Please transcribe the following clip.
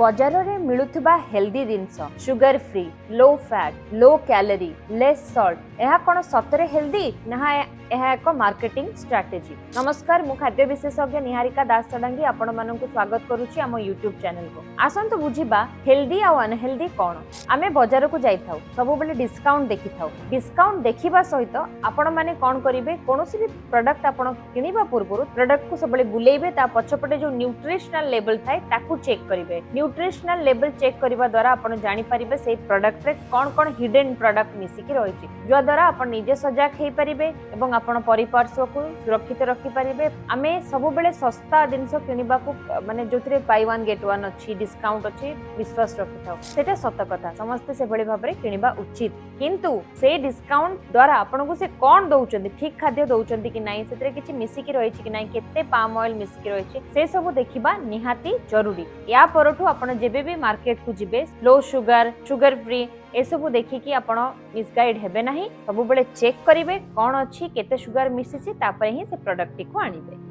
बजार रे मिलुथिबा हेल्दी जिंस sugar free low fat low calorie less salt यह कौन सतरे हेल्दी ना यह एक मार्केटिंग स्ट्रैटेजी। नमस्कार, मु खाद्य विशेषज्ञ निहारिका दास चडांगी आपण मानक स्वागत करुच्ची आम यूट्यूब चैनल को। आसंतु बुझिबा हेल्दी आ अनहेल्दी कौन। आमे बाजार को जाई थाउ सब बेले डिस्काउंट देखि थाउ। डिस्काउंट देखिबा सहित आपण माने कोन करिवे कोनोसी भी प्रोडक्ट आपण किनिबा पूर्व प्रोडक्ट को सब बेले बुलेइबे ता पछपटे जो न्यूट्रिशनल लेवल थाए ताकू चेक करिवे। न्यूट्रिशनल लेवल चेक करबा द्वारा आपण जानि परिबे से प्रोडक्ट रे कोन कोन हिडन प्रोडक्ट मिसी कि रहिछि जो द्वारा आपण निजे सजाग हेई परिबे एवं आपण परिपार्श्व को सुरक्षित रखि परिबे। आमे सब बेले सस्ता जिंस किनिबा को माने जोथरे बाय वन गेट वन अछि डिस्काउंट अछि विश्वास रखि थाउ सेटा सत कथा समस्त से बळे भाबरे किनिबा उचित। किंतु से डिस्काउंट द्वारा आपण को से कोन दउचंदी ठीक खाद्य दउचंदी कि नाही सेतरे किछि मिसी कि रहिछि कि नाही केते पाम ऑयल मिसी कि रहिछि से सब देखिबा निहाती जरूरी। या परठू आपण जेबे भी मार्केट को जिबे लो शुगर शुगर फ्री ए सब देखिकी आपण मिसगाइड हेबे नाही। सब बेले चेक करिवे कोन अछि केते शुगर मिसिछि तापर ही से प्रोडक्ट को आनिबे।